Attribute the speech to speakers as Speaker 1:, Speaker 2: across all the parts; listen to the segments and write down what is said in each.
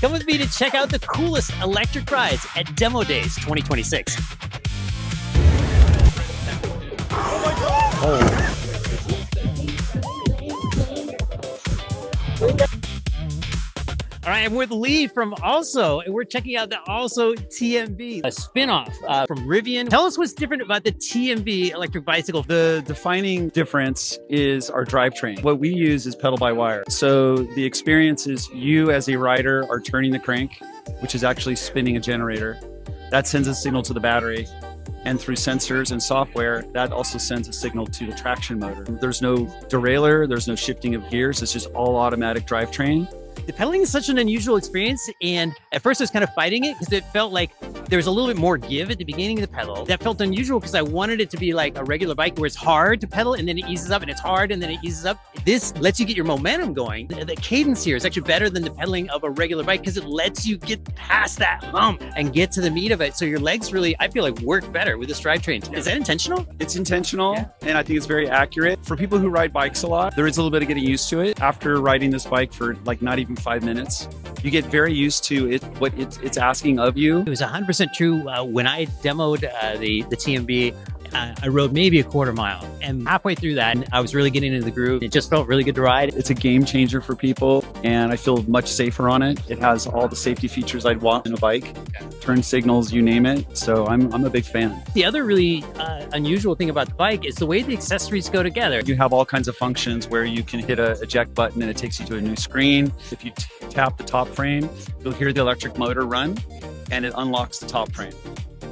Speaker 1: Come with me to check out the coolest electric rides at Demo Days 2026.
Speaker 2: Oh my God! Oh.
Speaker 1: All right, I'm with Lee from Also, and we're checking out the Also TMB, a spinoff from Rivian. Tell us what's different about the TMB electric bicycle.
Speaker 3: The defining difference is our drivetrain. What we use is pedal by wire. So the experience is you as a rider are turning the crank, which is actually spinning a generator. That sends a signal to the battery. And through sensors and software, that also sends a signal to the traction motor. There's no derailleur, there's no shifting of gears. It's just all automatic drivetrain.
Speaker 1: The pedaling is such an unusual experience, and at first I was kind of fighting it because it felt like there was a little bit more give at the beginning of the pedal. That felt unusual because I wanted it to be like a regular bike where it's hard to pedal and then it eases up, and it's hard and then it eases up. This lets you get your momentum going. The cadence here is actually better than the pedaling of a regular bike because it lets you get past that hump and get to the meat of it. So your legs really, I feel like, work better with this drivetrain. Is that intentional?
Speaker 3: It's intentional,
Speaker 1: yeah.
Speaker 3: And I think it's very accurate. For people who ride bikes a lot, there is a little bit of getting used to it. After riding this bike for like not even 5 minutes, you get very used to it, what it's asking of you.
Speaker 1: It was 100% true. When I demoed the TMB, I rode maybe a quarter mile, and halfway through that, I was really getting into the groove. It just felt really good to ride.
Speaker 3: It's a game changer for people, and I feel much safer on it. It has all the safety features I'd want in a bike, turn signals, you name it. So I'm a big fan.
Speaker 1: The other really unusual thing about the bike is the way the accessories go together.
Speaker 3: You have all kinds of functions where you can hit a eject button and it takes you to a new screen. If you tap the top frame, you'll hear the electric motor run, and it unlocks the top frame.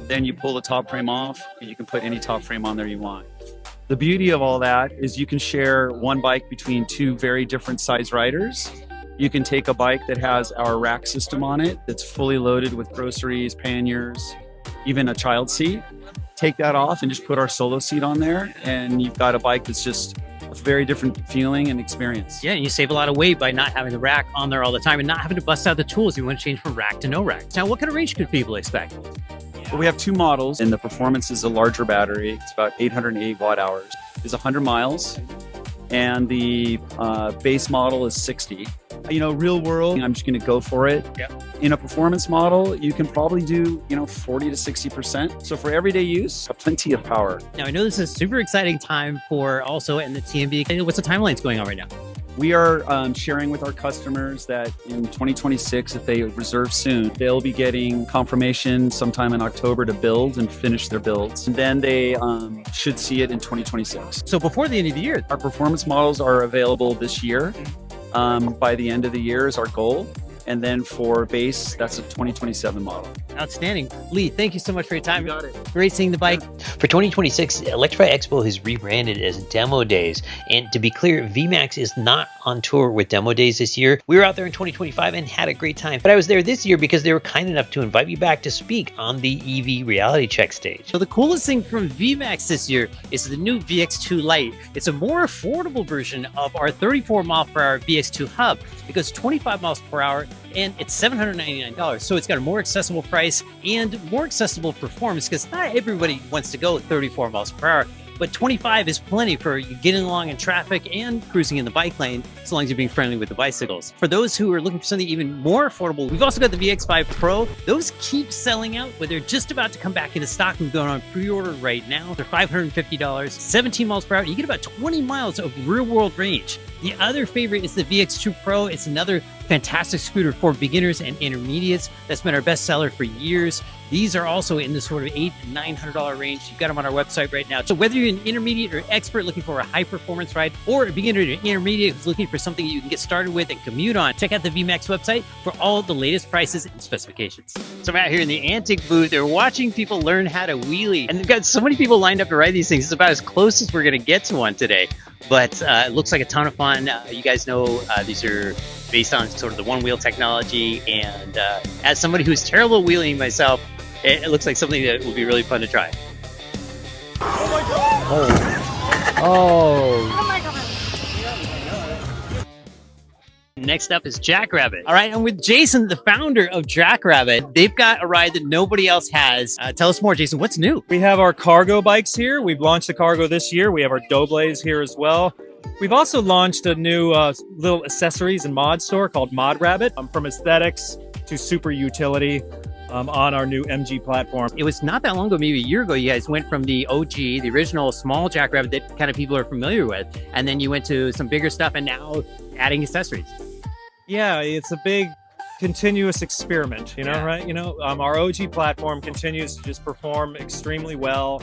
Speaker 3: Then you pull the top frame off, and you can put any top frame on there you want. The beauty of all that is you can share one bike between two very different size riders. You can take a bike that has our rack system on it that's fully loaded with groceries, panniers, even a child seat. Take that off and just put our solo seat on there, and you've got a bike that's just a very different feeling and experience.
Speaker 1: Yeah, and you save a lot of weight by not having the rack on there all the time and not having to bust out the tools you want to change from rack to no rack. Now, what kind of range could people expect?
Speaker 3: Well, we have two models, and the performance is a larger battery. It's about 808 watt hours. It's 100 miles, and the base model is 60. You know, real world, I'm just going to go for it.
Speaker 1: Yep.
Speaker 3: In a performance model, you can probably do, 40 to 60%. So for everyday use, plenty of power.
Speaker 1: Now, I know this is a super exciting time for Also and the TMB. What's the timelines going on right now?
Speaker 3: We are sharing with our customers that in 2026, if they reserve soon, they'll be getting confirmation sometime in October to build and finish their builds. And then they should see it in 2026.
Speaker 1: So before the end of the year.
Speaker 3: Our performance models are available this year. By the end of the year is our goal. And then for base, that's a 2027 model.
Speaker 1: Outstanding. Lee, thank you so much for your time.
Speaker 3: You got it.
Speaker 1: Great seeing the bike.
Speaker 4: For 2026, Electrify Expo has rebranded as Demo Days. And to be clear, VMAX is not on tour with Demo Days this year. We were out there in 2025 and had a great time. But I was there this year because they were kind enough to invite me back to speak on the EV reality check stage.
Speaker 1: So the coolest thing from VMAX this year is the new VX2 Lite. It's a more affordable version of our 34 mile per hour VX2 Hub. It goes 25 miles per hour, and it's $799. So it's got a more accessible price and more accessible performance because not everybody wants to go 34 miles per hour. But 25 is plenty for you getting along in traffic and cruising in the bike lane, as long as you're being friendly with the bicycles. For those who are looking for something even more affordable, we've also got the VX5 Pro. Those keep selling out, but they're just about to come back into stock and going on pre-order right now. They're $550, 17 miles per hour. You get about 20 miles of real-world range. The other favorite is the VX2 Pro. It's another fantastic scooter for beginners and intermediates. That's been our best seller for years. These are also in the sort of $800 to $900 range. You've got them on our website right now. So whether you're an intermediate or expert looking for a high performance ride, or a beginner or intermediate who's looking for something you can get started with and commute on, check out the VMAX website for all the latest prices and specifications. So I'm out here in the Antic booth. They're watching people learn how to wheelie. And they've got so many people lined up to ride these things. It's about as close as we're going to get to one today. But it looks like a ton of fun. You guys know these are based on sort of the one-wheel technology. And as somebody who's terrible at wheeling myself, it looks like something that would be really fun to try.
Speaker 2: Oh my God!
Speaker 1: Oh my God. Next up is JackRabbit. All right, I'm with Jason, the founder of JackRabbit. They've got a ride that nobody else has. Tell us more, Jason. What's new?
Speaker 5: We have our cargo bikes here. We've launched the cargo this year. We have our Doblays here as well. We've also launched a new little accessories and mod store called ModRabbit. From aesthetics to super utility on our new MG platform.
Speaker 1: It was not that long ago, maybe a year ago, you guys went from the OG, the original small JackRabbit that kind of people are familiar with, and then you went to some bigger stuff and now adding accessories.
Speaker 5: Yeah, it's a big continuous experiment, right? Our OG platform continues to just perform extremely well.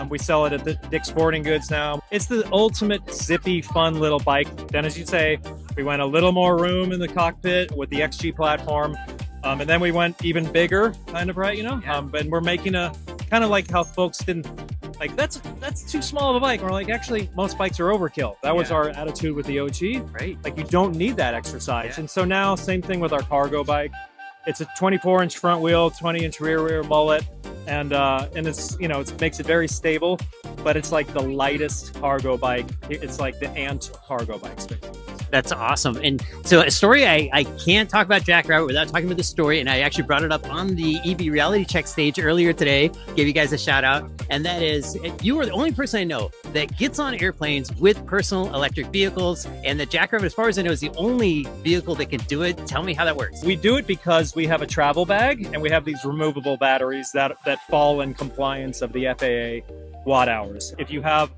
Speaker 5: We sell it at the Dick's Sporting Goods now. It's the ultimate zippy, fun little bike. Then, as you say, we went a little more room in the cockpit with the XG platform. And then we went even bigger, kind of, right? And we're making a kind of like how folks didn't like, that's too small of a bike. Or like, actually, most bikes are overkill. That was our attitude with the OG.
Speaker 1: Right.
Speaker 5: Like, you don't need that extra size. And so now, same thing with our cargo bike. It's a 24-inch front wheel, 20-inch rear mullet. And it's, it makes it very stable, but it's like the lightest cargo bike. It's like the Ant cargo bike space.
Speaker 1: That's awesome. And so a story, I can't talk about JackRabbit without talking about this story. And I actually brought it up on the EV Reality Check stage earlier today, gave you guys a shout out. And that is, you are the only person I know that gets on airplanes with personal electric vehicles. And the JackRabbit, as far as I know, is the only vehicle that can do it. Tell me how that works.
Speaker 5: We do it because we have a travel bag and we have these removable batteries that fall in compliance of the FAA watt hours. If you have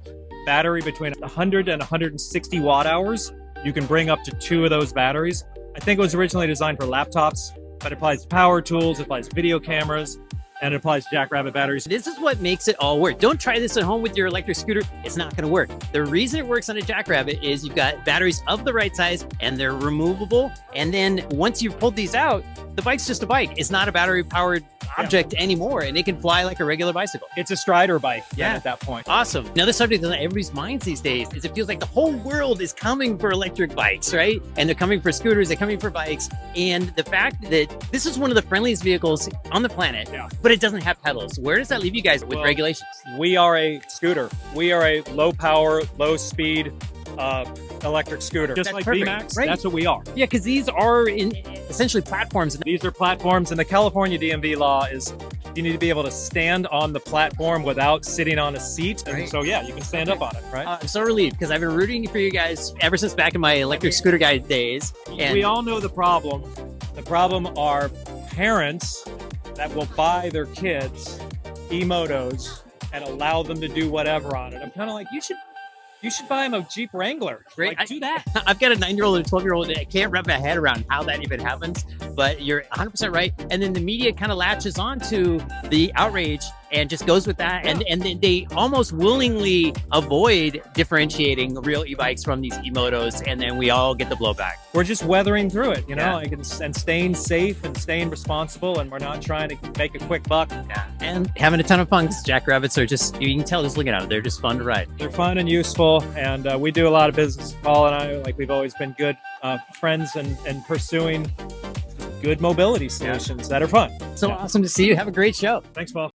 Speaker 5: battery between 100 and 160 watt hours, you can bring up to 2 of those batteries. I think it was originally designed for laptops, but it applies to power tools, it applies to video cameras, and it applies to JackRabbit batteries.
Speaker 1: This is what makes it all work. Don't try this at home with your electric scooter. It's not going to work. The reason it works on a JackRabbit is you've got batteries of the right size and they're removable. And then once you've pulled these out, the bike's just a bike. It's not a battery-powered object anymore, and it can fly like a regular bicycle.
Speaker 5: It's a strider bike at that point.
Speaker 1: Awesome. Another subject that's on everybody's minds these days is it feels like the whole world is coming for electric bikes, right? And they're coming for scooters, they're coming for bikes. And the fact that this is one of the friendliest vehicles on the planet, but it doesn't have pedals. Where does that leave you guys with regulations?
Speaker 5: We are a scooter. We are a low power, low speed electric scooter. Just like VMAX, that's what we are.
Speaker 1: Yeah, because these are essentially platforms.
Speaker 5: These are platforms, and the California DMV law is you need to be able to stand on the platform without sitting on a seat. And so, you can stand up on it, right?
Speaker 1: I'm so relieved because I've been rooting for you guys ever since back in my electric scooter guy days. And
Speaker 5: we all know the problem. The problem are parents that will buy their kids e-motos and allow them to do whatever on it. I'm kind of like, you should buy him a Jeep Wrangler.
Speaker 1: Right?
Speaker 5: Like, do that.
Speaker 1: I've got a 9-year-old and a 12-year-old. I can't wrap my head around how that even happens, but you're 100% right. And then the media kind of latches on to the outrage and just goes with that. And then they almost willingly avoid differentiating real e-bikes from these e-motos. And then we all get the blowback.
Speaker 5: We're just weathering through it, and staying safe and staying responsible. And we're not trying to make a quick buck.
Speaker 1: Yeah. And having a ton of fun. JackRabbits are just, you can tell just looking at them, they're just fun to ride.
Speaker 5: They're fun and useful. And we do a lot of business. Paul and I, like, we've always been good friends and pursuing good mobility solutions that are fun.
Speaker 1: So awesome to see you. Have a great show.
Speaker 5: Thanks, Paul.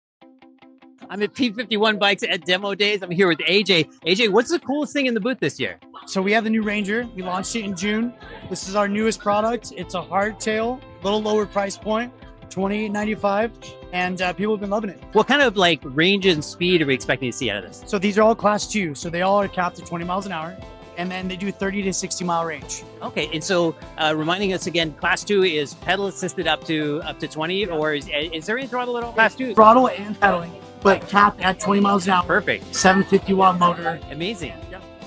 Speaker 1: I'm at P51 Bikes at Demo Days. I'm here with AJ. AJ, what's the coolest thing in the booth this year?
Speaker 6: So we have the new Ranger. We launched it in June. This is our newest product. It's a hardtail, little lower price point, $28.95, and people have been loving it.
Speaker 1: What kind of range and speed are we expecting to see out of this?
Speaker 6: So these are all class 2. So they all are capped at 20 miles an hour, and then they do 30 to 60 mile range.
Speaker 1: Okay, and so reminding us again, class 2 is pedal assisted up to 20, or is there any throttle at all? Class 2
Speaker 6: throttle and pedaling, but capped at 20 miles an hour.
Speaker 1: Perfect.
Speaker 6: 750 watt motor.
Speaker 1: Amazing.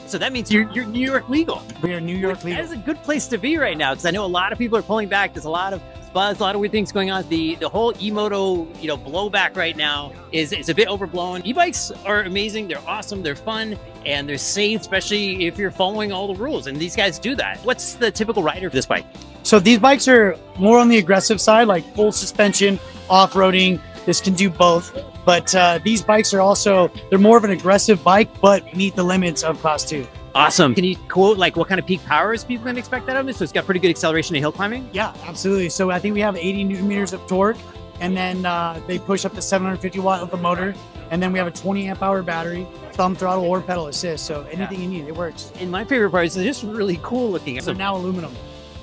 Speaker 1: So that means you're New York legal.
Speaker 6: We are New York legal.
Speaker 1: That is a good place to be right now, because I know a lot of people are pulling back. There's a lot of buzz, a lot of weird things going on. The whole e-moto blowback right now is a bit overblown. E-bikes are amazing. They're awesome. They're fun, and they're safe, especially if you're following all the rules. And these guys do that. What's the typical rider for this bike?
Speaker 6: So these bikes are more on the aggressive side, like full suspension, off-roading. This can do both. But these bikes are also, they're more of an aggressive bike, but meet the limits of class 2.
Speaker 1: Awesome. Can you quote what kind of peak powers people can expect out of this? So it's got pretty good acceleration and hill climbing?
Speaker 6: Yeah, absolutely. So I think we have 80 newton meters of torque, and then they push up to 750 watt of the motor. And then we have a 20 amp hour battery, thumb throttle or pedal assist. So anything you need, it works.
Speaker 1: And my favorite part is they're just really cool looking.
Speaker 6: So now aluminum.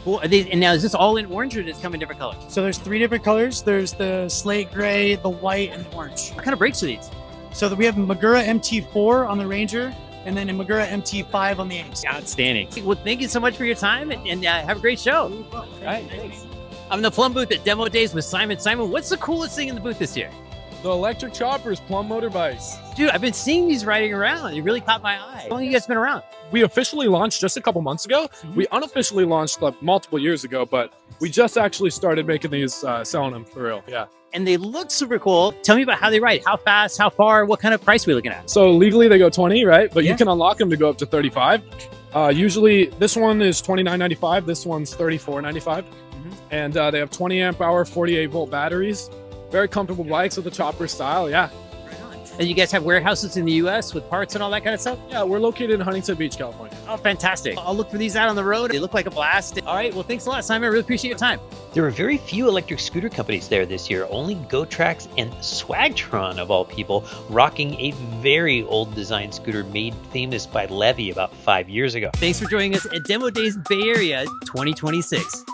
Speaker 1: Cool. And now is this all in orange, or does it come in different colors?
Speaker 6: So there's 3 different colors. There's the slate gray, the white, and the orange.
Speaker 1: What kind of brakes are these?
Speaker 6: So we have Magura MT4 on the Ranger, and then a Magura MT5 on the Ace.
Speaker 1: Outstanding. Well, thank you so much for your time, and have a great show.
Speaker 6: All right, thanks.
Speaker 1: I'm in the Plumm booth at Demo Days with Simon. Simon, what's the coolest thing in the booth this year?
Speaker 2: The electric choppers, Plumm motorbikes.
Speaker 1: Dude, I've been seeing these riding around. It really caught my eye. How long have you guys been around?
Speaker 2: We officially launched just a couple months ago. We unofficially launched like multiple years ago, but we just actually started making these, selling them for real. Yeah.
Speaker 1: And they look super cool. Tell me about how they ride. How fast, how far, what kind of price are we looking at?
Speaker 2: So legally they go 20, right? But
Speaker 1: Yeah.
Speaker 2: you can unlock them to go up to 35. Usually this one is $29.95. This one's $34.95. And they have 20 amp hour, 48 volt batteries. Very comfortable bikes with the chopper style. Yeah.
Speaker 1: And you guys have warehouses in the US with parts and all that kind of stuff?
Speaker 2: Yeah, we're located in Huntington Beach, California.
Speaker 1: Oh, fantastic. I'll look for these out on the road. They look like a blast. All right. Well, thanks a lot, Simon. I really appreciate your time.
Speaker 4: There were very few electric scooter companies there this year, only Gotrax and Swagtron, of all people, rocking a very old design scooter made famous by Levy about 5 years ago.
Speaker 1: Thanks for joining us at Demo Days Bay Area 2026.